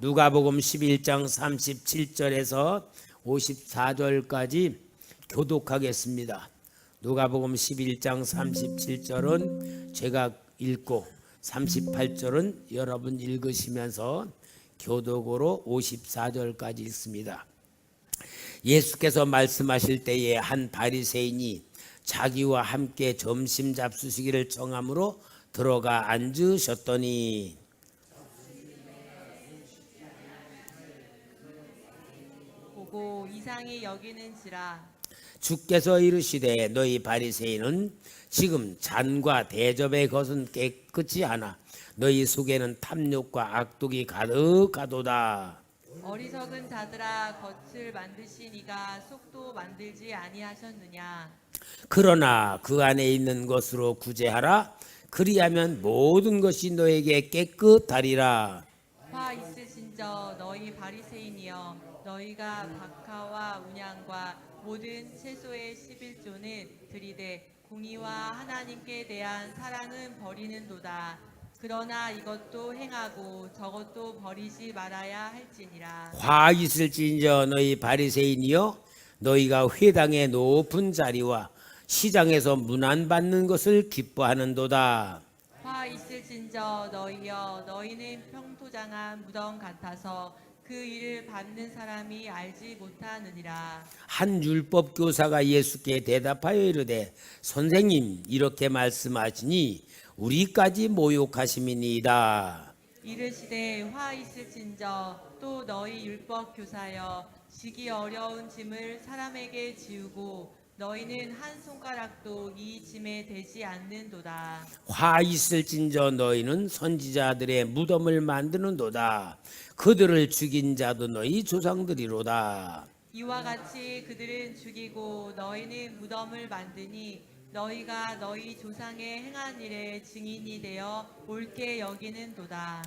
누가복음 11장 37절에서 54절까지 교독하겠습니다. 누가복음 11장 37절은 제가 읽고 38절은 여러분 읽으시면서 교독으로 54절까지 읽습니다. 예수께서 말씀하실 때에 한 바리새인이 자기와 함께 점심 잡수시기를 청함으로 들어가 앉으셨더니 보고 이상히 여기는지라. 주께서 이르시되 너희 바리새인은 지금 잔과 대접의 것은 깨끗이 하나 너희 속에는 탐욕과 악독이 가득하도다. 어리석은 자들아, 겉을 만드신 이가 속도 만들지 아니하셨느냐. 그러나 그 안에 있는 것으로 구제하라. 그리하면 모든 것이 너에게 깨끗하리라. 화 있으신저 너희 바리새인이여, 너희가 박하와 운양과 모든 채소의 11조는 들이되 공의와 하나님께 대한 사랑은 버리는도다. 그러나 이것도 행하고 저것도 버리지 말아야 할지니라. 화 있을진저 너희 바리새인이여, 너희가 회당의 높은 자리와 시장에서 문안받는 것을 기뻐하는도다. 화 있을진저 너희여, 너희는 평토장한 무덤 같아서 그 일을 받는 사람이 알지 못하느니라. 한 율법 교사가 예수께 대답하여 이르되 선생님, 이렇게 말씀하시니 우리까지 모욕하심이니이다. 이르시되 화 있을진저 또 너희 율법 교사여, 지기 어려운 짐을 사람에게 지우고 너희는 한 손가락도 이 짐에 대지 않는도다. 화 있을진저 너희는 선지자들의 무덤을 만드는도다. 그들을 죽인 자도 너희 조상들이로다. 이와 같이 그들은 죽이고 너희는 무덤을 만드니 너희가 너희 조상의 행한 일에 증인이 되어 옳게 여기는도다.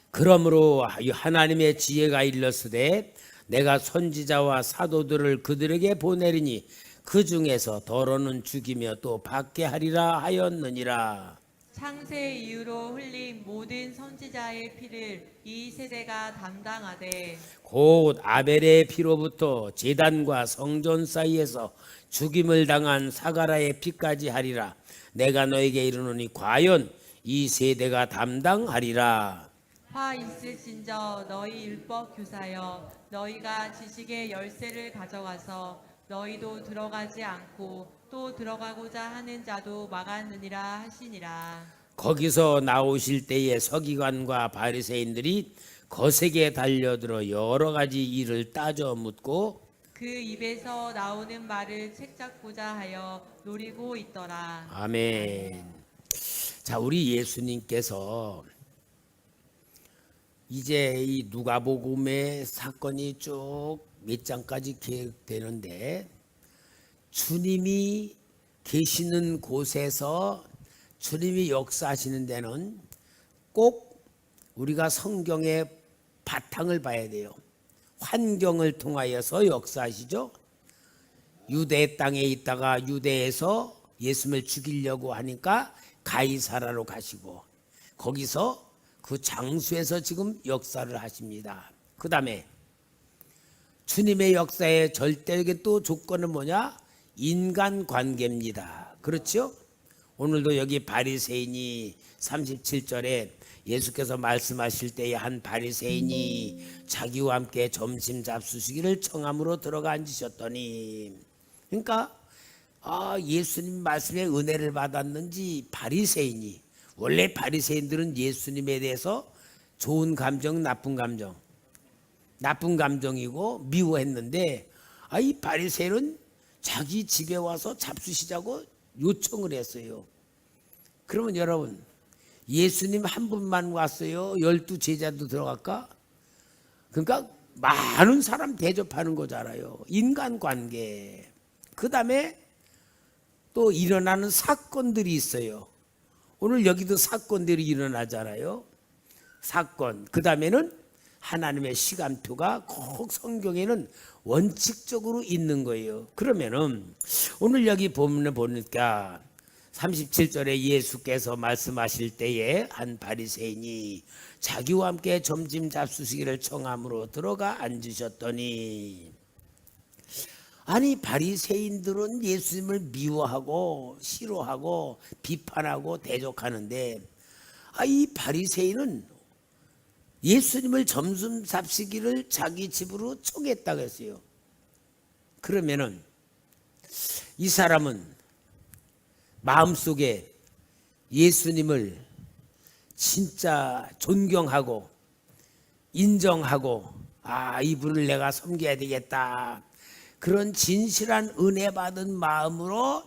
그러므로 하나님의 지혜가 일렀으되 내가 선지자와 사도들을 그들에게 보내리니 그 중에서 더러는 죽이며 또 받게 하리라 하였느니라. 창세 이후로 흘린 모든 선지자의 피를 이 세대가 담당하되 곧 아벨의 피로부터 제단과 성전 사이에서 죽임을 당한 사가라의 피까지 하리라. 내가 너에게 이르노니 과연 이 세대가 담당하리라. 화 있을진저 너희 율법 교사여, 너희가 지식의 열쇠를 가져가서 너희도 들어가지 않고 또 들어가고자 하는 자도 막았느니라 하시니라. 거기서 나오실 때에 서기관과 바리새인들이 거세게 달려들어 여러 가지 일을 따져 묻고 그 입에서 나오는 말을 책잡고자 하여 노리고 있더라. 아멘. 자, 우리 예수님께서 이제 이 누가복음의 사건이 쭉 몇 장까지 기획되는데 주님이 계시는 곳에서 주님이 역사하시는 데는 꼭 우리가 성경의 바탕을 봐야 돼요. 환경을 통하여서 역사하시죠. 유대 땅에 있다가 유대에서 예수님을 죽이려고 하니까 가이사라로 가시고 거기서 그 장소에서 지금 역사를 하십니다. 그 다음에 주님의 역사의 절대적인 또 조건은 뭐냐? 인간관계입니다. 그렇죠? 오늘도 여기 바리새인이 37절에 예수께서 말씀하실 때에 한 바리새인이 자기와 함께 점심 잡수시기를 청함으로 들어가 앉으셨더니, 그러니까 예수님 말씀에 은혜를 받았는지 바리새인이, 원래 바리새인들은 예수님에 대해서 좋은 감정, 나쁜 감정이고 미워했는데 이 바리새인은 자기 집에 와서 잡수시자고 요청을 했어요. 그러면 여러분, 예수님 한 분만 왔어요? 12 제자도 들어갈까? 그러니까 많은 사람 대접하는 거잖아요. 인간관계. 그 다음에 또 일어나는 사건들이 있어요. 오늘 여기도 사건들이 일어나잖아요. 사건. 그 다음에는 하나님의 시간표가 꼭 성경에는 원칙적으로 있는 거예요. 그러면은 오늘 여기 보면 보니까 37절에 예수께서 말씀하실 때에 한 바리새인이 자기와 함께 점심 잡수시기를 청함으로 들어가 앉으셨더니, 아니 바리새인들은 예수님을 미워하고 싫어하고 비판하고 대적하는데, 이 바리새인은 예수님을 점심 잡수기를 자기 집으로 초겠다고 했어요. 그러면은 이 사람은 마음속에 예수님을 진짜 존경하고 인정하고, 이분을 내가 섬겨야 되겠다, 그런 진실한 은혜 받은 마음으로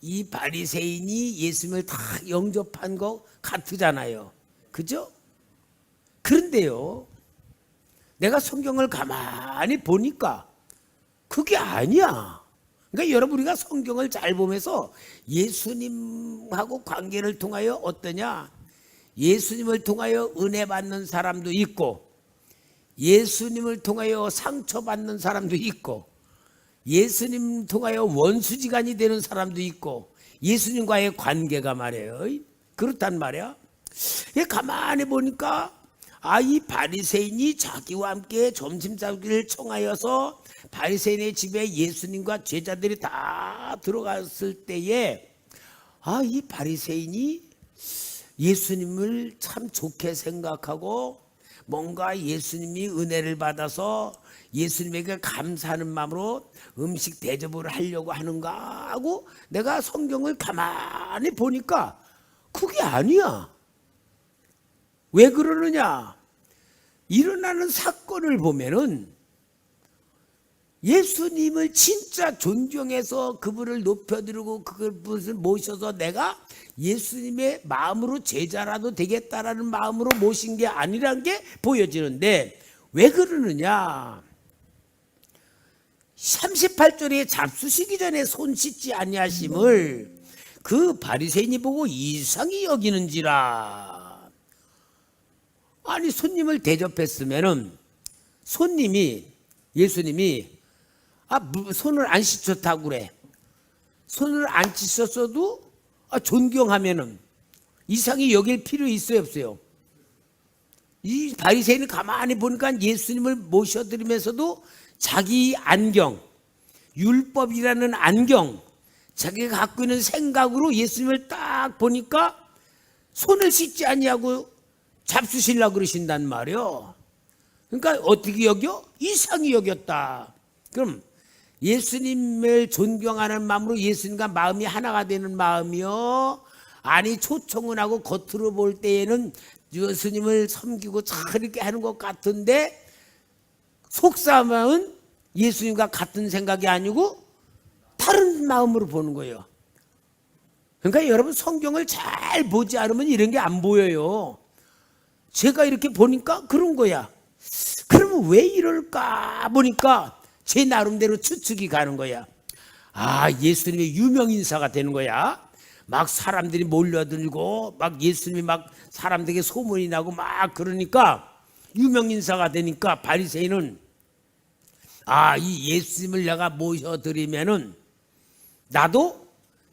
이 바리새인이 예수님을 다 영접한 것 같으잖아요. 그죠? 그런데요, 내가 성경을 가만히 보니까 그게 아니야. 그러니까 여러분, 우리가 성경을 잘 보면서 예수님하고 관계를 통하여 어떠냐, 예수님을 통하여 은혜 받는 사람도 있고, 예수님을 통하여 상처받는 사람도 있고, 예수님 통하여 원수지간이 되는 사람도 있고, 예수님과의 관계가 말이에요. 그렇단 말이야. 가만히 보니까 이 바리새인이 자기와 함께 점심 잡기를 청하여서 바리새인의 집에 예수님과 제자들이 다 들어갔을 때에, 이 바리새인이 예수님을 참 좋게 생각하고 뭔가 예수님이 은혜를 받아서 예수님에게 감사하는 마음으로 음식 대접을 하려고 하는가 하고 내가 성경을 가만히 보니까 그게 아니야. 왜 그러느냐? 일어나는 사건을 보면은 예수님을 진짜 존경해서 그분을 높여드리고 그분을 모셔서 내가 예수님의 마음으로 제자라도 되겠다라는 마음으로 모신 게 아니란 게 보여지는데, 왜 그러느냐? 38절에 잡수시기 전에 손 씻지 아니하심을 그 바리새인이 보고 이상히 여기는지라. 아니, 손님을 대접했으면은 예수님이 손을 안 씻었다고 그래. 손을 안 씻었어도 존경하면은 이상히 여길 필요 있어요, 없어요? 이 바리새인은 가만히 보니까 예수님을 모셔드리면서도 자기 안경, 율법이라는 안경, 자기가 갖고 있는 생각으로 예수님을 딱 보니까 손을 씻지 아니하고 잡수시려고 그러신단 말이요. 그러니까 어떻게 여겨? 이상히 여겼다. 그럼 예수님을 존경하는 마음으로 예수님과 마음이 하나가 되는 마음이요, 아니 초청은 하고 겉으로 볼 때에는 예수님을 섬기고 참 이렇게 하는 것 같은데 속사마은 예수님과 같은 생각이 아니고 다른 마음으로 보는 거예요. 그러니까 여러분, 성경을 잘 보지 않으면 이런 게 안 보여요. 제가 이렇게 보니까 그런 거야. 그러면 왜 이럴까 보니까 제 나름대로 추측이 가는 거야. 예수님의 유명 인사가 되는 거야. 막 사람들이 몰려들고 막 예수님이 막 사람들에게 소문이 나고 막 그러니까 유명 인사가 되니까 바리새인은 이 예수님을 내가 모셔드리면은 나도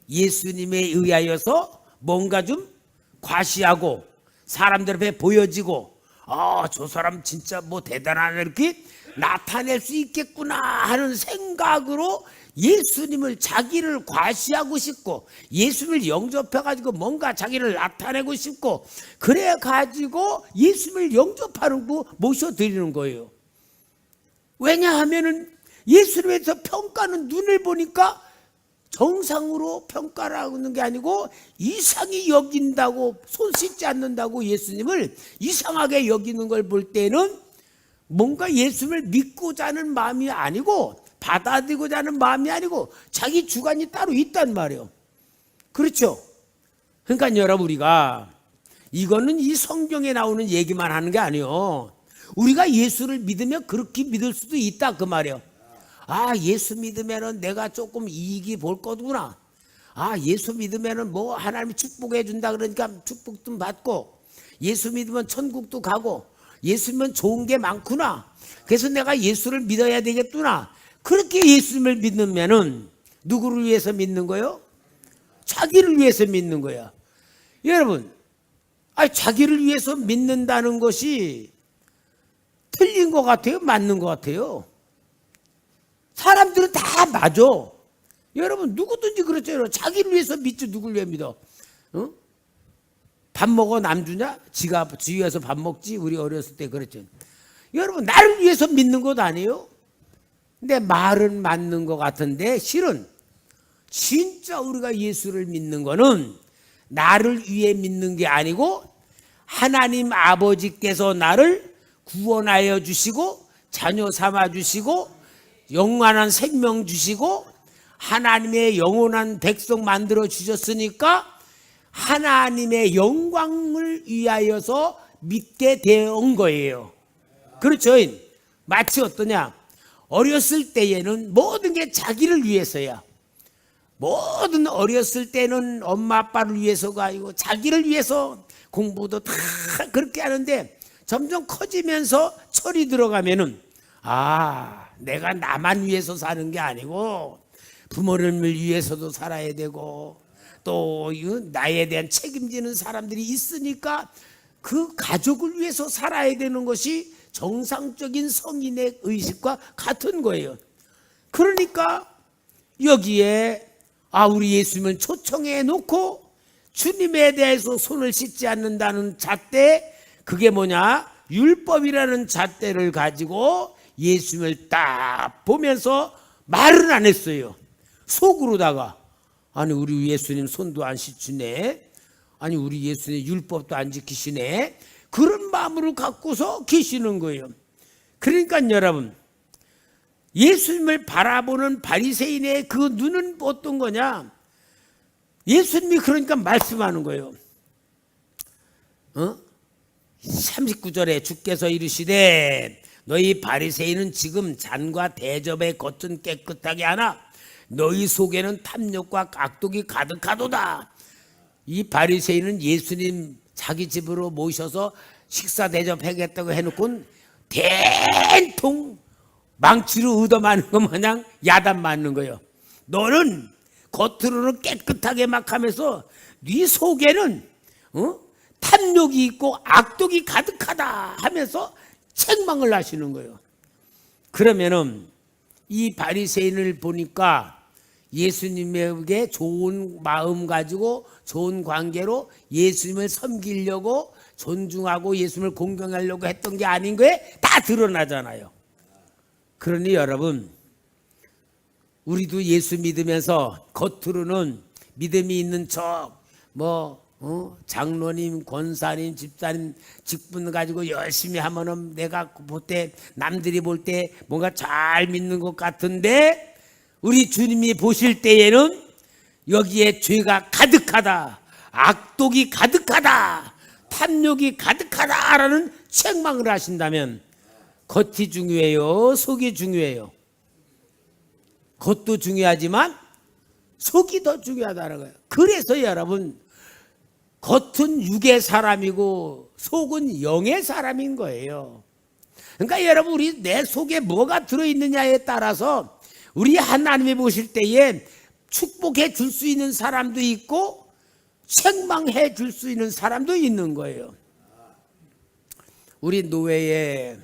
예수님에 의하여서 뭔가 좀 과시하고 사람들 앞에 보여지고, 저 사람 진짜 뭐 대단하네 이렇게 나타낼 수 있겠구나 하는 생각으로 예수님을, 자기를 과시하고 싶고 예수님을 영접해가지고 뭔가 자기를 나타내고 싶고, 그래가지고 예수님을 영접하는 거 모셔드리는 거예요. 왜냐하면은 예수님에서 평가는 눈을 보니까 정상으로 평가를 하는 게 아니고 이상히 여긴다고, 손 씻지 않는다고 예수님을 이상하게 여기는 걸 볼 때는 뭔가 예수님을 믿고자 하는 마음이 아니고 받아들이고자 하는 마음이 아니고 자기 주관이 따로 있단 말이에요. 그렇죠? 그러니까 여러분, 우리가 이거는 이 성경에 나오는 얘기만 하는 게 아니에요. 우리가 예수를 믿으면 그렇게 믿을 수도 있다 그 말이에요. 예수 믿으면은 내가 조금 이익이 볼 거구나. 예수 믿으면은 뭐 하나님이 축복해 준다 그러니까 축복도 받고, 예수 믿으면 천국도 가고, 예수 믿으면 좋은 게 많구나. 그래서 내가 예수를 믿어야 되겠구나. 그렇게 예수님을 믿으면은 누구를 위해서 믿는 거요? 자기를 위해서 믿는 거야. 여러분, 자기를 위해서 믿는다는 것이 틀린 것 같아요? 맞는 것 같아요? 사람들은 다 맞아. 여러분, 누구든지 그렇죠. 자기를 위해서 믿지 누굴 위해 믿어? 어? 밥 먹어 남 주냐? 지가 위해서 밥 먹지. 우리 어렸을 때 그랬죠. 여러분, 나를 위해서 믿는 것 아니에요? 근데 말은 맞는 것 같은데 실은 진짜 우리가 예수를 믿는 거는 나를 위해 믿는 게 아니고 하나님 아버지께서 나를 구원하여 주시고 자녀 삼아 주시고 영원한 생명 주시고 하나님의 영원한 백성 만들어 주셨으니까 하나님의 영광을 위하여서 믿게 된 거예요. 그렇죠? 마치 어떠냐? 어렸을 때에는 모든 게 자기를 위해서야. 모든 어렸을 때는 엄마 아빠를 위해서가 아니고 자기를 위해서 공부도 다 그렇게 하는데 점점 커지면서 철이 들어가면은 내가 나만 위해서 사는 게 아니고 부모님을 위해서도 살아야 되고 또 나에 대한 책임지는 사람들이 있으니까 그 가족을 위해서 살아야 되는 것이 정상적인 성인의 의식과 같은 거예요. 그러니까 여기에 우리 예수님을 초청해 놓고 주님에 대해서 손을 씻지 않는다는 잣대, 그게 뭐냐? 율법이라는 잣대를 가지고 예수님을 딱 보면서 말은 안 했어요. 속으로다가 우리 예수님 손도 안 씻으네. 우리 예수님 율법도 안 지키시네. 그런 마음으로 갖고서 계시는 거예요. 그러니까 여러분, 예수님을 바라보는 바리새인의 그 눈은 어떤 거냐? 예수님이 그러니까 말씀하는 거예요. 39절에 주께서 이르시되 너희 바리새인은 지금 잔과 대접의 겉은 깨끗하게 하나 너희 속에는 탐욕과 악독이 가득하도다. 이 바리새인은 예수님 자기 집으로 모셔서 식사 대접하겠다고 해놓고는 대통 망치로 얻어맞는 것 마냥 야단 맞는 거예요. 너는 겉으로는 깨끗하게 막 하면서 네 속에는 탐욕이 있고 악독이 가득하다 하면서 책망을 하시는 거예요. 그러면은 이 바리새인을 보니까 예수님에게 좋은 마음 가지고 좋은 관계로 예수님을 섬기려고 존중하고 예수님을 공경하려고 했던 게 아닌 거에 다 드러나잖아요. 그러니 여러분, 우리도 예수 믿으면서 겉으로는 믿음이 있는 척 장로님, 권사님, 집사님 직분 가지고 열심히 하면은 내가 볼 때 남들이 볼 때 뭔가 잘 믿는 것 같은데 우리 주님이 보실 때에는 여기에 죄가 가득하다, 악독이 가득하다, 탐욕이 가득하다라는 책망을 하신다면 겉이 중요해요, 속이 중요해요? 겉도 중요하지만 속이 더 중요하다는 거예요. 그래서 여러분, 겉은 육의 사람이고 속은 영의 사람인 거예요. 그러니까 여러분, 우리 내 속에 뭐가 들어있느냐에 따라서 우리 하나님이 보실 때에 축복해 줄 수 있는 사람도 있고 책망해 줄 수 있는 사람도 있는 거예요. 우리 노회에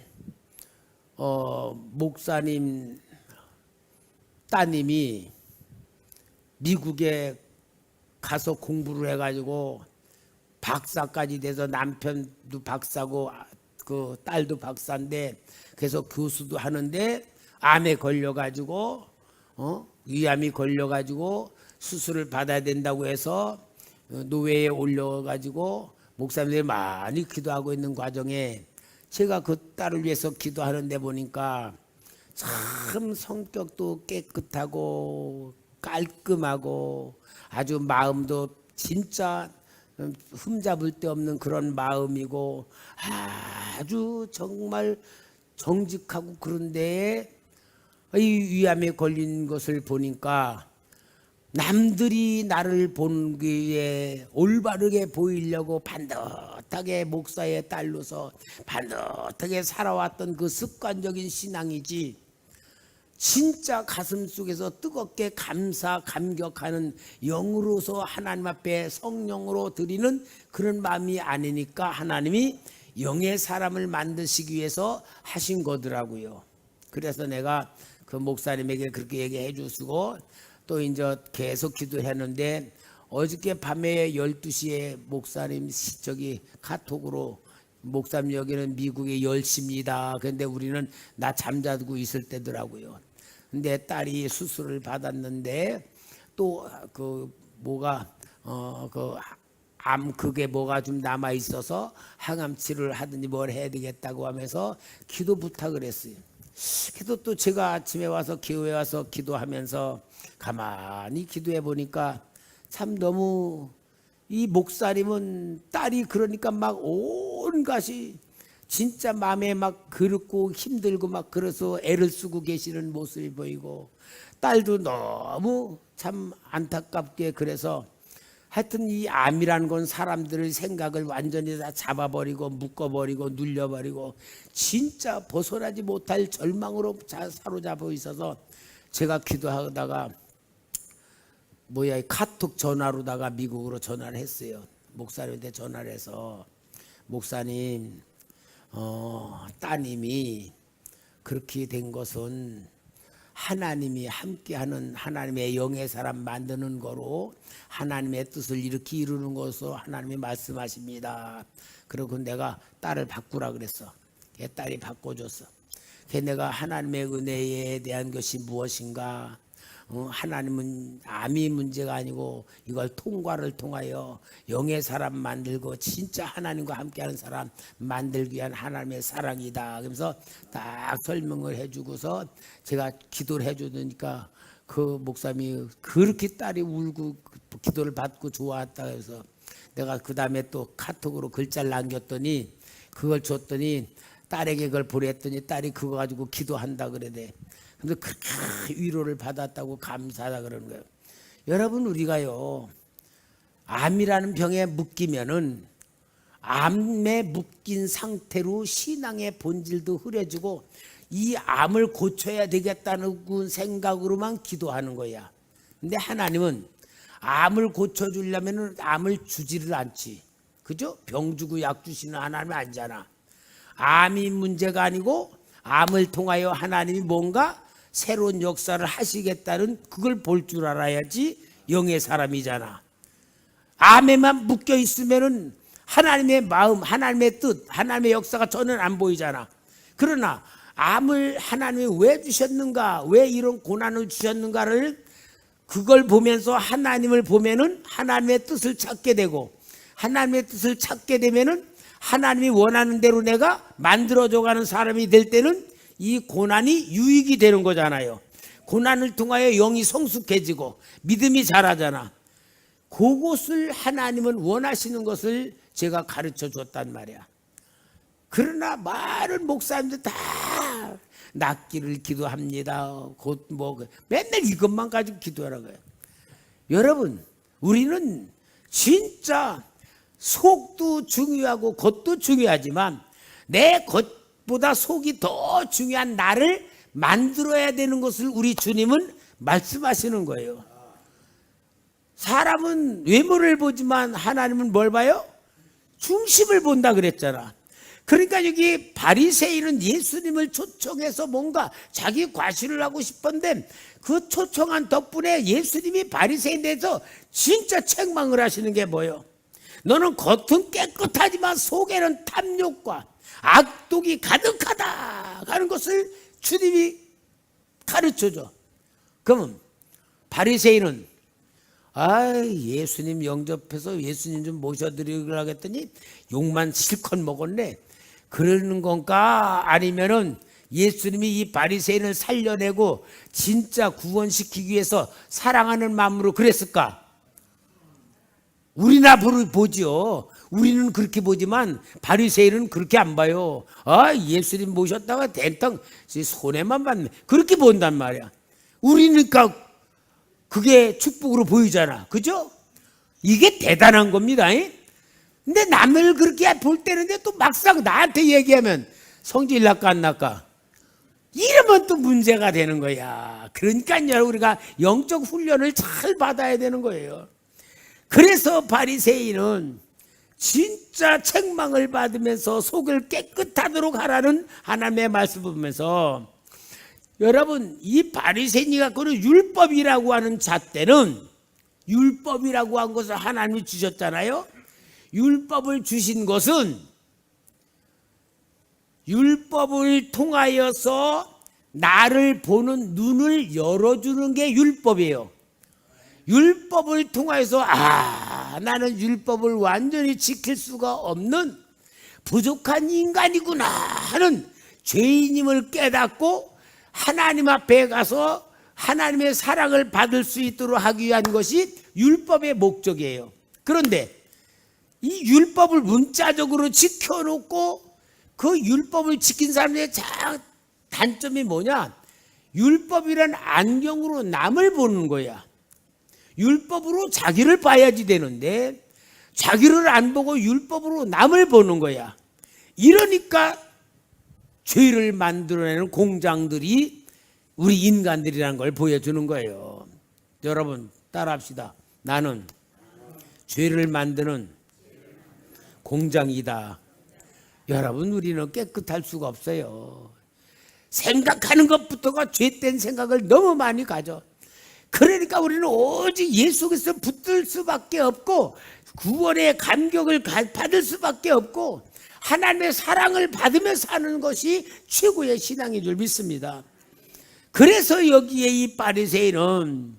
목사님 따님이 미국에 가서 공부를 해가지고 박사까지 돼서 남편도 박사고 그 딸도 박사인데 그래서 교수도 하는데 암에 걸려가지고 위암이 걸려가지고 수술을 받아야 된다고 해서 노회에 올려가지고 목사님들이 많이 기도하고 있는 과정에 제가 그 딸을 위해서 기도하는데 보니까 참 성격도 깨끗하고 깔끔하고 아주 마음도 진짜 흠잡을 데 없는 그런 마음이고 아주 정말 정직하고 그런데 이 위암에 걸린 것을 보니까 남들이 나를 보기에 올바르게 보이려고 반듯하게 목사의 딸로서 반듯하게 살아왔던 그 습관적인 신앙이지 진짜 가슴 속에서 뜨겁게 감사 감격하는 영으로서 하나님 앞에 성령으로 드리는 그런 마음이 아니니까 하나님이 영의 사람을 만드시기 위해서 하신 거더라고요. 그래서 내가 그 목사님에게 그렇게 얘기해 주시고 또 이제 계속 기도했는데 어저께 밤에 12시에 목사님 저기 카톡으로 목사님 여기는 미국의 10시입니다. 그런데 우리는 나 잠자고 있을 때더라고요. 근데 딸이 수술을 받았는데 또 그 뭐가 그게 뭐가 좀 남아 있어서 항암 치료를 하든지 뭘 해야 되겠다고 하면서 기도 부탁을 했어요. 그래도 또 제가 아침에 와서 교회 와서 기도하면서 가만히 기도해 보니까 참 너무 이 목사님은 딸이 그러니까 막 온갖이 진짜 마음에 막 그렇고 힘들고 막 그래서 애를 쓰고 계시는 모습이 보이고 딸도 너무 참 안타깝게 그래서 하여튼 이 암이라는 건 사람들의 생각을 완전히 다 잡아버리고 묶어버리고 눌려버리고 진짜 벗어나지 못할 절망으로 사로잡혀 있어서 제가 기도하다가 카톡 전화로다가 미국으로 전화를 했어요. 목사님한테 전화를 해서 목사님 따님이 그렇게 된 것은 하나님이 함께하는 하나님의 영의 사람 만드는 거로 하나님의 뜻을 이렇게 이루는 것으로 하나님이 말씀하십니다. 그리고 내가 딸을 바꾸라 그랬어. 딸이 바꿔줬어. 내가 하나님의 은혜에 대한 것이 무엇인가, 하나님은 암이 문제가 아니고 이걸 통과를 통하여 영의 사람 만들고 진짜 하나님과 함께하는 사람 만들기 위한 하나님의 사랑이다. 그러면서 딱 설명을 해주고서 제가 기도를 해주니까 그 목사님이 그렇게 딸이 울고 기도를 받고 좋아했다 해서 내가 그 다음에 또 카톡으로 글자를 남겼더니 그걸 줬더니 딸에게 그걸 보냈더니 딸이 그거 가지고 기도한다 그러대. 근데 그렇게 위로를 받았다고 감사하다 그러는 거예요. 여러분 우리가요 암이라는 병에 묶이면은 암에 묶인 상태로 신앙의 본질도 흐려지고 이 암을 고쳐야 되겠다는 생각으로만 기도하는 거야. 근데 하나님은 암을 고쳐주려면 암을 주지를 않지. 그죠? 병 주고 약 주시는 하나님은 아니잖아. 암이 문제가 아니고 암을 통하여 하나님이 뭔가 새로운 역사를 하시겠다는 그걸 볼 줄 알아야지 영의 사람이잖아. 암에만 묶여 있으면은 하나님의 마음, 하나님의 뜻, 하나님의 역사가 전혀 안 보이잖아. 그러나 암을 하나님이 왜 주셨는가, 왜 이런 고난을 주셨는가를 그걸 보면서 하나님을 보면은 하나님의 뜻을 찾게 되고 하나님의 뜻을 찾게 되면은 하나님이 원하는 대로 내가 만들어져가는 사람이 될 때는 이 고난이 유익이 되는 거잖아요. 고난을 통하여 영이 성숙해지고 믿음이 자라잖아. 그것을 하나님은 원하시는 것을 제가 가르쳐 줬단 말이야. 그러나 많은 목사님들 다 낫기를 기도합니다. 곧 맨날 이것만 가지고 기도하라고 해요. 여러분 우리는 진짜 속도 중요하고 겉도 중요하지만 내 겉보다 속이 더 중요한 나를 만들어야 되는 것을 우리 주님은 말씀하시는 거예요. 사람은 외모를 보지만 하나님은 뭘 봐요? 중심을 본다 그랬잖아. 그러니까 여기 바리새인은 예수님을 초청해서 뭔가 자기 과시를 하고 싶었는데 그 초청한 덕분에 예수님이 바리새인에 대해서 진짜 책망을 하시는 게 뭐예요? 너는 겉은 깨끗하지만 속에는 탐욕과 악독이 가득하다 하는 것을 주님이 가르쳐줘. 그러면 바리새인은 예수님 영접해서 예수님 좀 모셔드리려고 했더니 욕만 실컷 먹었네. 그러는 건가? 아니면은 예수님이 이 바리새인을 살려내고 진짜 구원시키기 위해서 사랑하는 마음으로 그랬을까? 우리나 보지요. 우리는 그렇게 보지만 바리새인은 그렇게 안 봐요. 예수님 모셨다가 대탕 손해만 받네. 그렇게 본단 말이야. 우리니까 그게 축복으로 보이잖아. 그죠? 이게 대단한 겁니다. 근데 남을 그렇게 볼 때는데 또 막상 나한테 얘기하면 성질 날까 안 날까? 이러면 그러면 또 문제가 되는 거야. 그러니까요, 우리가 영적 훈련을 잘 받아야 되는 거예요. 그래서 바리새인은 진짜 책망을 받으면서 속을 깨끗하도록 하라는 하나님의 말씀을 보면서, 여러분, 이 바리새인이 갖고는 율법이라고 하는 잣대는, 율법이라고 한 것을 하나님이 주셨잖아요. 율법을 주신 것은 율법을 통하여서 나를 보는 눈을 열어주는 게 율법이에요. 율법을 통해서 나는 율법을 완전히 지킬 수가 없는 부족한 인간이구나 하는 죄인임을 깨닫고 하나님 앞에 가서 하나님의 사랑을 받을 수 있도록 하기 위한 것이 율법의 목적이에요. 그런데 이 율법을 문자적으로 지켜놓고 그 율법을 지킨 사람들의 단점이 뭐냐? 율법이란 안경으로 남을 보는 거야. 율법으로 자기를 봐야지 되는데 자기를 안 보고 율법으로 남을 보는 거야. 이러니까 죄를 만들어내는 공장들이 우리 인간들이라는 걸 보여주는 거예요. 여러분 따라합시다. 나는 죄를 만드는 공장이다. 여러분, 우리는 깨끗할 수가 없어요. 생각하는 것부터가 죄된 생각을 너무 많이 가져. 그러니까 우리는 오직 예수 그리스도 붙들 수밖에 없고 구원의 감격을 받을 수밖에 없고 하나님의 사랑을 받으며 사는 것이 최고의 신앙인 줄 믿습니다. 그래서 여기에 이 바리새인은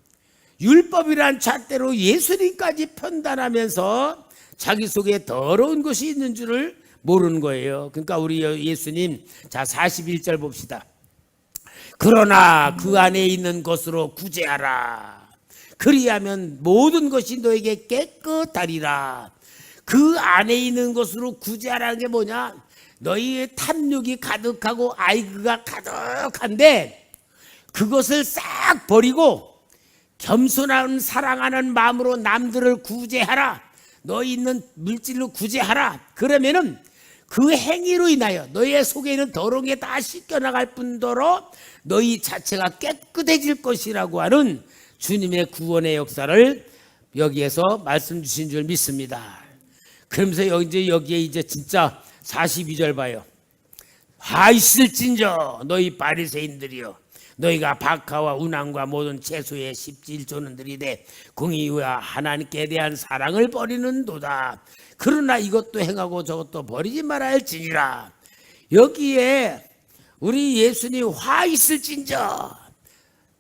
율법이란 잣대로 예수님까지 편단하면서 자기 속에 더러운 것이 있는 줄을 모르는 거예요. 그러니까 우리 예수님, 자 41절 봅시다. 그러나 그 안에 있는 것으로 구제하라. 그리하면 모든 것이 너에게 깨끗하리라. 그 안에 있는 것으로 구제하라는 게 뭐냐? 너희의 탐욕이 가득하고 아이그가 가득한데 그것을 싹 버리고 겸손한 사랑하는 마음으로 남들을 구제하라. 너희 있는 물질로 구제하라. 그러면은 그 행위로 인하여 너희의 속에 있는 더러운 게 다 씻겨나갈 뿐더러 너희 자체가 깨끗해질 것이라고 하는 주님의 구원의 역사를 여기에서 말씀 주신 줄 믿습니다. 그러면서 여기에 이제 진짜 42절 봐요. 화 있을진저 너희 바리새인들이여, 너희가 박하와 운항과 모든 채소의 십질조는 들이되 공의와 하나님께 대한 사랑을 버리는도다. 그러나 이것도 행하고 저것도 버리지 말아야 할지니라. 여기에 우리 예수님 화 있을진저,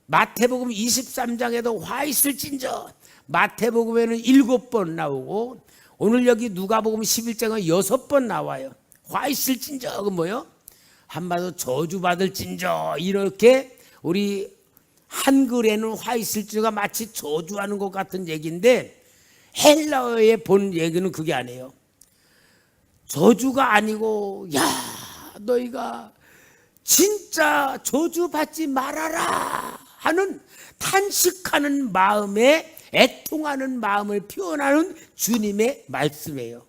마태복음 23장에도 화 있을진저, 마태복음에는 7번 나오고 오늘 여기 누가복음 11장은 6번 나와요. 화 있을진저, 그 뭐요? 한마디로 저주받을진저. 이렇게 우리 한글에는 화 있을진저가 마치 저주하는 것 같은 얘기인데 헬라어에 본 얘기는 그게 아니에요. 저주가 아니고 야 너희가 진짜 저주받지 말아라 하는 탄식하는 마음에 애통하는 마음을 표현하는 주님의 말씀이에요.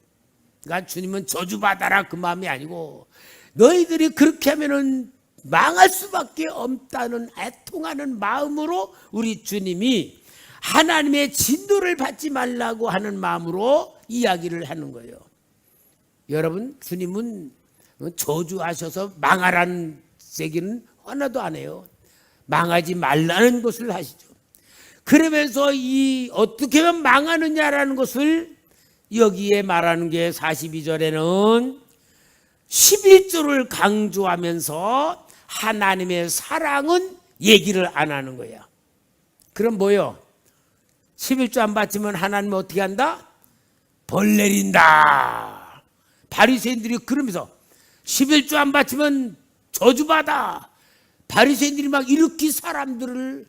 그러니까 주님은 저주받아라 그 마음이 아니고 너희들이 그렇게 하면은 망할 수밖에 없다는 애통하는 마음으로 우리 주님이 하나님의 진노를 받지 말라고 하는 마음으로 이야기를 하는 거예요. 여러분, 주님은 저주하셔서 망하라는 얘기는 하나도 안 해요. 망하지 말라는 것을 하시죠. 그러면서 이 어떻게 하면 망하느냐라는 것을 여기에 말하는 게 42절에는 11조를 강조하면서 하나님의 사랑은 얘기를 안 하는 거야. 그럼 뭐요? 11조 안 바치면 하나님은 어떻게 한다? 벌 내린다. 바리새인들이 그러면서 11조 안 바치면 저주받아. 바리새인들이 막 이렇게 사람들을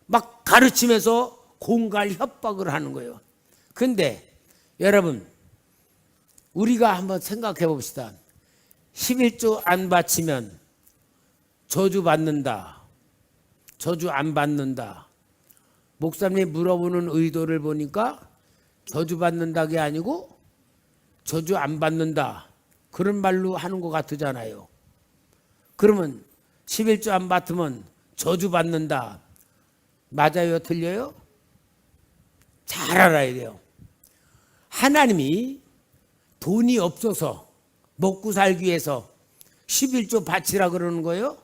막 가르치면서 공갈 협박을 하는 거예요. 근데 여러분, 우리가 한번 생각해 봅시다. 11조 안 바치면 저주 받는다, 저주 안 받는다. 목사님이 물어보는 의도를 보니까 저주 받는다 게 아니고 저주 안 받는다 그런 말로 하는 것 같으잖아요. 그러면 11조 안 받으면 저주받는다. 맞아요? 틀려요? 잘 알아야 돼요. 하나님이 돈이 없어서 먹고 살기 위해서 11조 바치라 그러는 거예요?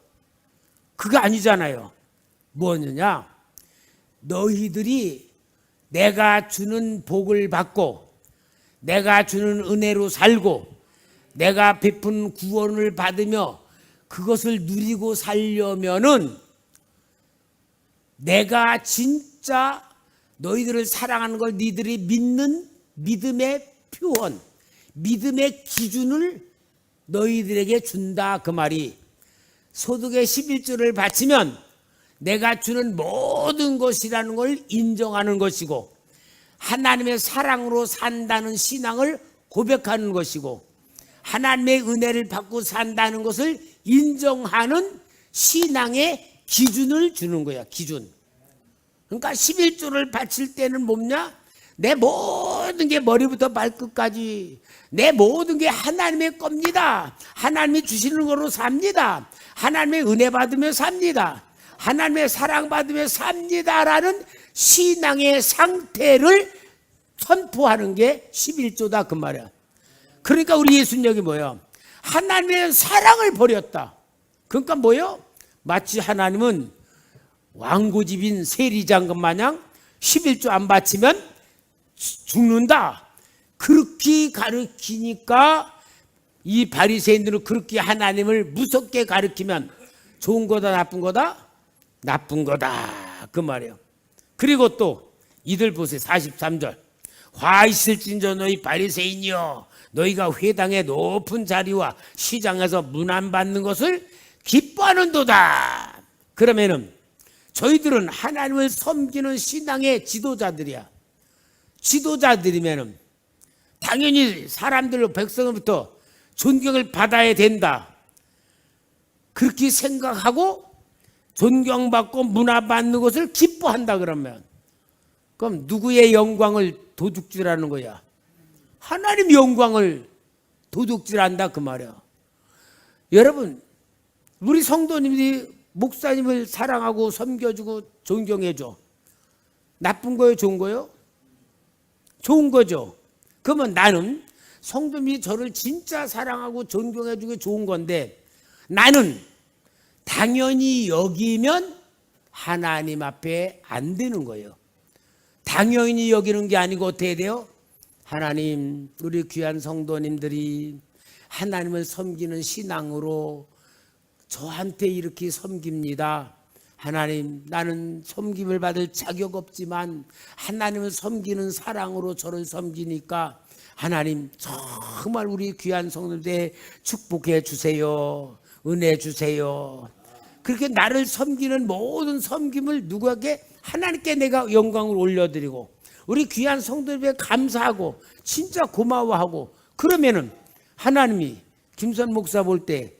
그거 아니잖아요. 뭐냐? 너희들이 내가 주는 복을 받고 내가 주는 은혜로 살고 내가 베푼 구원을 받으며 그것을 누리고 살려면은 내가 진짜 너희들을 사랑하는 걸 너희들이 믿는 믿음의 표현, 믿음의 기준을 너희들에게 준다 그 말이. 소득의 11조를 바치면 내가 주는 모든 것이라는 걸 인정하는 것이고 하나님의 사랑으로 산다는 신앙을 고백하는 것이고 하나님의 은혜를 받고 산다는 것을 인정하는 신앙의 기준을 주는 거야. 기준. 그러니까 11조를 바칠 때는 뭐냐? 내 모든 게 머리부터 발끝까지 내 모든 게 하나님의 겁니다. 하나님이 주시는 거로 삽니다. 하나님의 은혜 받으며 삽니다. 하나님의 사랑 받으며 삽니다라는 신앙의 상태를 선포하는 게 11조다 그 말이야. 그러니까 우리 예수님이 뭐예요? 하나님의 사랑을 버렸다. 그러니까 뭐예요? 마치 하나님은 왕고집인 세리장금 마냥 11조 안 바치면 죽는다. 그렇게 가르치니까 이 바리새인들은 그렇게 하나님을 무섭게 가르치면 좋은 거다 나쁜 거다? 나쁜 거다 그 말이에요. 그리고 또 이들 보세요. 43절. 화 있을진저 너희 바리새인이여 너희가 회당의 높은 자리와 시장에서 문안 받는 것을 기뻐하는도다. 그러면은 저희들은 하나님을 섬기는 신앙의 지도자들이야. 지도자들이면은 당연히 사람들로 백성으로부터 존경을 받아야 된다. 그렇게 생각하고 존경받고 문화받는 것을 기뻐한다 그러면 그럼 누구의 영광을 도둑질하는 거야? 하나님 영광을 도둑질한다 그 말이야. 여러분 우리 성도님들이 목사님을 사랑하고 섬겨주고 존경해줘. 나쁜 거예요? 좋은 거예요? 좋은 거죠. 그러면 나는 성도님이 저를 진짜 사랑하고 존경해주고 좋은 건데 나는 당연히 여기면 하나님 앞에 안 되는 거예요. 당연히 여기는 게 아니고 어떻게 돼요? 하나님 우리 귀한 성도님들이 하나님을 섬기는 신앙으로 저한테 이렇게 섬깁니다. 하나님 나는 섬김을 받을 자격 없지만 하나님을 섬기는 사랑으로 저를 섬기니까 하나님 정말 우리 귀한 성도들 축복해 주세요. 은혜 주세요. 그렇게 나를 섬기는 모든 섬김을 누구에게? 하나님께 내가 영광을 올려드리고 우리 귀한 성도들에게 감사하고 진짜 고마워하고 그러면은 하나님이 김선 목사 볼 때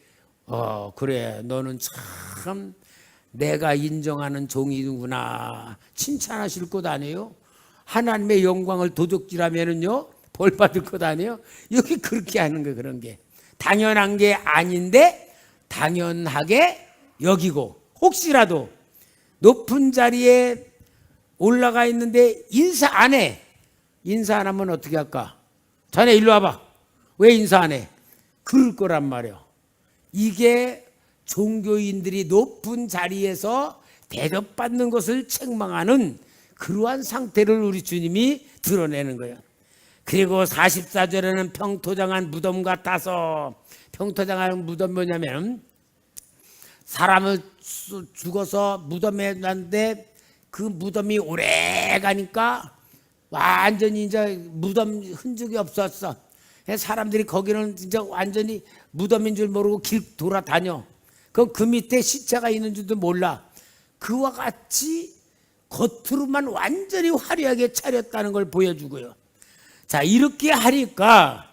그래 너는 참 내가 인정하는 종이구나 칭찬하실 것 아니에요? 하나님의 영광을 도둑질하면은요 벌 받을 것 아니에요? 여기 그렇게 하는 거 그런 게 당연한 게 아닌데 당연하게 여기고 혹시라도 높은 자리에 올라가 있는데 인사 안 해. 인사 안 하면 어떻게 할까? 자네 일로 와봐. 왜 인사 안 해? 그럴 거란 말이에요. 이게 종교인들이 높은 자리에서 대접받는 것을 책망하는 그러한 상태를 우리 주님이 드러내는 거예요. 그리고 44절에는 평토장한 무덤 같아서 평토장한 무덤 뭐냐면 사람을 죽어서 무덤에 놨는데 그 무덤이 오래 가니까 완전히 이제 무덤 흔적이 없었어. 사람들이 거기는 진짜 완전히 무덤인 줄 모르고 길 돌아다녀. 그럼 그 밑에 시체가 있는 줄도 몰라. 그와 같이 겉으로만 완전히 화려하게 차렸다는 걸 보여주고요. 자 이렇게 하니까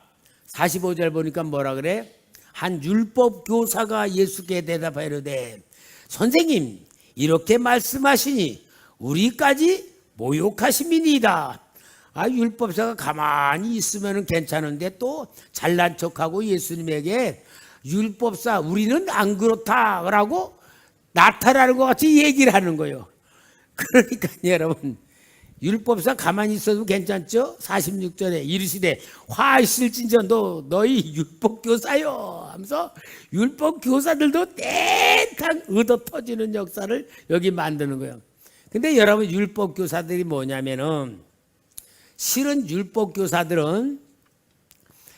45절 보니까 뭐라 그래? 한 율법 교사가 예수께 대답하여 이르되 선생님 이렇게 말씀하시니 우리까지 모욕하심이니이다. 율법사가 가만히 있으면 괜찮은데 또 잘난 척하고 예수님에게 율법사 우리는 안 그렇다라고 나타나는 것 같이 얘기를 하는 거예요. 그러니까 여러분, 율법상 가만히 있어도 괜찮죠? 46절에 이르시되 화 있을진저 너희 율법교사요 하면서 율법교사들도 땡탕 얻어 터지는 역사를 여기 만드는 거예요. 근데 여러분, 율법교사들이 뭐냐면은, 실은 율법교사들은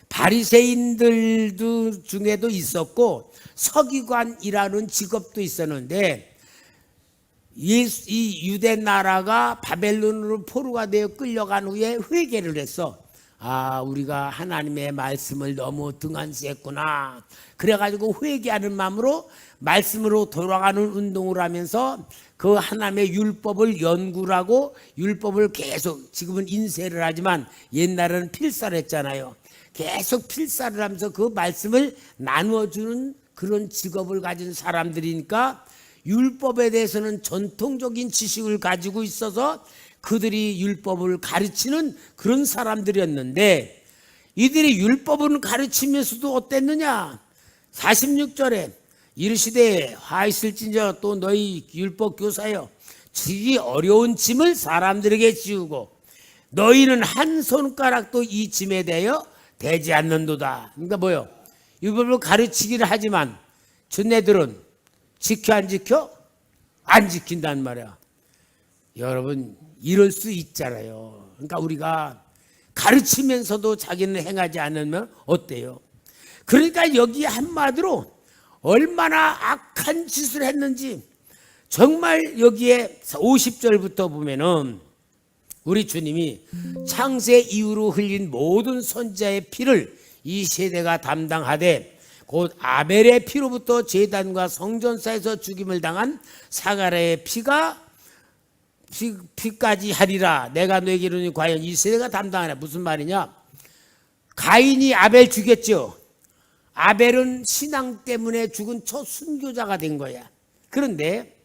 바리새인들도 중에도 있었고 서기관이라는 직업도 있었는데, 이 유대 나라가 바벨론으로 포로가 되어 끌려간 후에 회개를 했어. 아, 우리가 하나님의 말씀을 너무 등한시했구나. 그래가지고 회개하는 마음으로 말씀으로 돌아가는 운동을 하면서 그 하나님의 율법을 연구를 하고 율법을 계속, 지금은 인쇄를 하지만 옛날에는 필사를 했잖아요. 계속 필사를 하면서 그 말씀을 나누어주는 그런 직업을 가진 사람들이니까 율법에 대해서는 전통적인 지식을 가지고 있어서 그들이 율법을 가르치는 그런 사람들이었는데, 이들이 율법을 가르치면서도 어땠느냐? 46절에 이르시되 화 있을진저 또 너희 율법 교사여 지기 어려운 짐을 사람들에게 지우고 너희는 한 손가락도 이 짐에 대어 대지 않는도다. 그러니까 뭐요? 율법을 가르치기를 하지만 전네들은 지켜 안 지켜? 안 지킨단 말이야. 여러분, 이럴 수 있잖아요. 그러니까 우리가 가르치면서도 자기는 행하지 않으면 어때요? 그러니까 여기 한마디로 얼마나 악한 짓을 했는지, 정말 여기에 50절부터 보면은 우리 주님이 창세 이후로 흘린 모든 선지자의 피를 이 세대가 담당하되 곧 아벨의 피로부터 제단과 성전사에서 죽임을 당한 사가랴의 피까지 하리라. 내가 너에게 이르니 과연 이 세대가 담당하냐. 무슨 말이냐? 가인이 아벨 죽였죠. 아벨은 신앙 때문에 죽은 첫 순교자가 된 거야. 그런데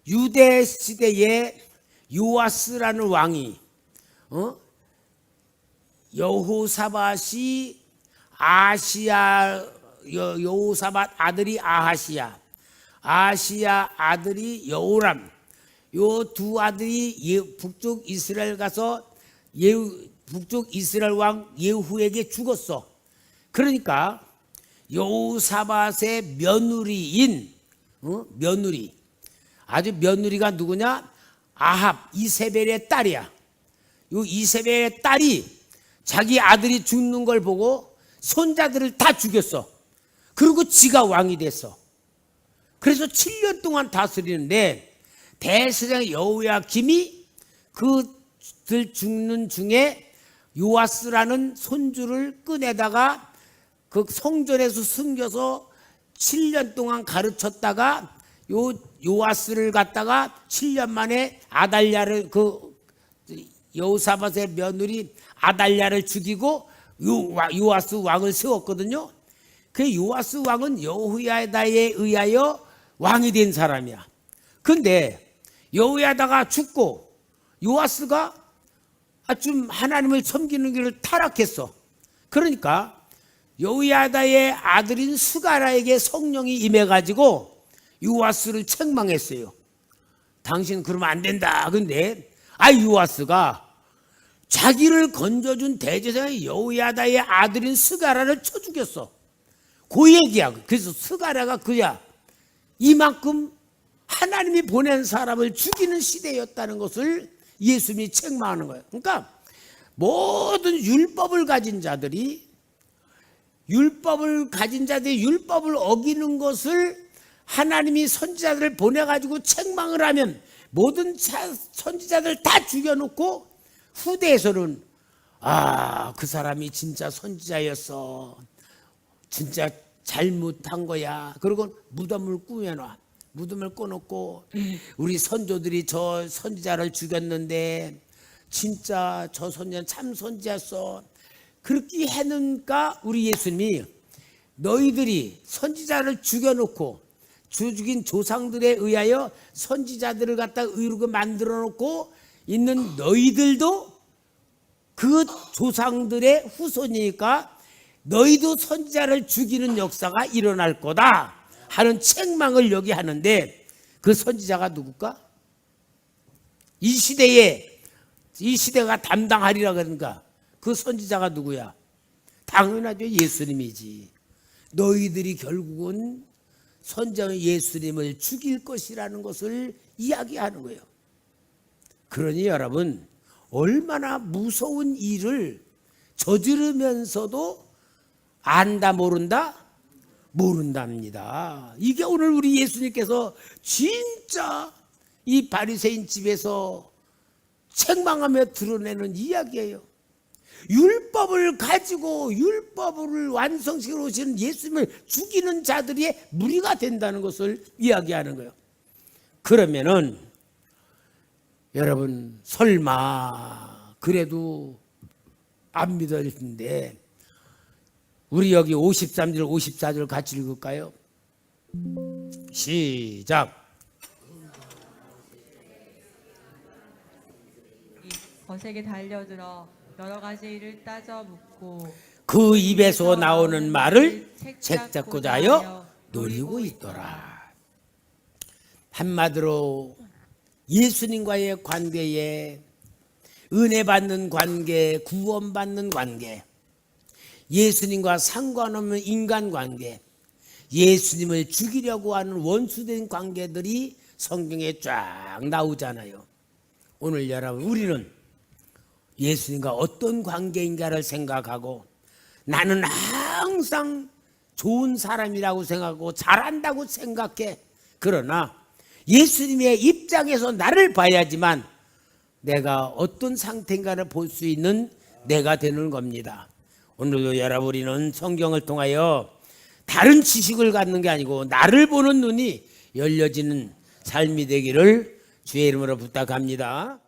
유대 시대에 요아스라는 왕이 여호사밧이 여호사밧 아들이 아하시야 아들이 여호람, 요 두 아들이 북쪽 이스라엘 가서 북쪽 이스라엘 왕 예후에게 죽었어. 그러니까 여호사밧의 며느리인 며느리, 아주 며느리가 누구냐? 아합, 이세벨의 딸이야. 요 이세벨의 딸이 자기 아들이 죽는 걸 보고 손자들을 다 죽였어. 그리고 지가 왕이 됐어. 그래서 7년 동안 다스리는데 대제사장 여호야김이 그들 죽는 중에 요아스라는 손주를 꺼내다가 그 성전에서 숨겨서 7년 동안 가르쳤다가 요아스를 갖다가 7년 만에 아달랴를, 그 여호사밧의 며느리 아달랴를 죽이고 요아스 왕을 세웠거든요. 그 요아스 왕은 여호야다에 의하여 왕이 된 사람이야. 근데 여호야다가 죽고 요아스가 좀 하나님을 섬기는 길을 타락했어. 그러니까 여호야다의 아들인 스가랴에게 성령이 임해가지고 요아스를 책망했어요. 당신 그러면 안 된다. 근데 요아스가 자기를 건져준 대제사장 여호야다의 아들인 스가랴를 쳐 죽였어. 그 얘기야. 그래서 스가랴가 그야 이만큼 하나님이 보낸 사람을 죽이는 시대였다는 것을 예수님이 책망하는 거예요. 그러니까 모든 율법을 가진 자들이 율법을 어기는 것을 하나님이 선지자들을 보내가지고 책망을 하면 모든 선지자들 다 죽여놓고 후대에서는 그 사람이 진짜 선지자였어, 진짜 잘못한 거야. 그리고 무덤을 꾸며놔. 무덤을 꺼놓고 우리 선조들이 저 선지자를 죽였는데 진짜 저 선지자는 참 선지자였어. 그렇게 해놓으니까 우리 예수님이 너희들이 선지자를 죽여놓고 죽인 조상들에 의하여 선지자들을 갖다 의롭게 만들어 놓고 있는 너희들도 그 조상들의 후손이니까 너희도 선지자를 죽이는 역사가 일어날 거다 하는 책망을 여기 하는데 그 선지자가 누굴까? 이 시대가 담당하리라 그러니까 그 선지자가 누구야? 당연하죠. 예수님이지. 너희들이 결국은 선지자 예수님을 죽일 것이라는 것을 이야기하는 거예요. 그러니 여러분 얼마나 무서운 일을 저지르면서도 안다 모른다? 모른답니다. 이게 오늘 우리 예수님께서 진짜 이 바리새인 집에서 책망하며 드러내는 이야기예요. 율법을 가지고 율법을 완성시키러 오시는 예수님을 죽이는 자들이 무리가 된다는 것을 이야기하는 거예요. 그러면은 여러분 설마 그래도 안 믿을 텐데 우리 여기 53절 54절 같이 읽을까요? 시작. 거세게 달려들어 여러 가지 일을 따져 묻고 그 입에서 나오는 말을 책잡고자 하여 노리고 있더라. 한마디로 예수님과의 관계에 은혜 받는 관계, 구원받는 관계, 예수님과 상관없는 인간관계, 예수님을 죽이려고 하는 원수된 관계들이 성경에 쫙 나오잖아요. 오늘 여러분 우리는 예수님과 어떤 관계인가를 생각하고 나는 항상 좋은 사람이라고 생각하고 잘한다고 생각해. 그러나 예수님의 입장에서 나를 봐야지만 내가 어떤 상태인가를 볼 수 있는 내가 되는 겁니다. 오늘도 여러분 우리는 성경을 통하여 다른 지식을 갖는 게 아니고 나를 보는 눈이 열려지는 삶이 되기를 주의 이름으로 부탁합니다.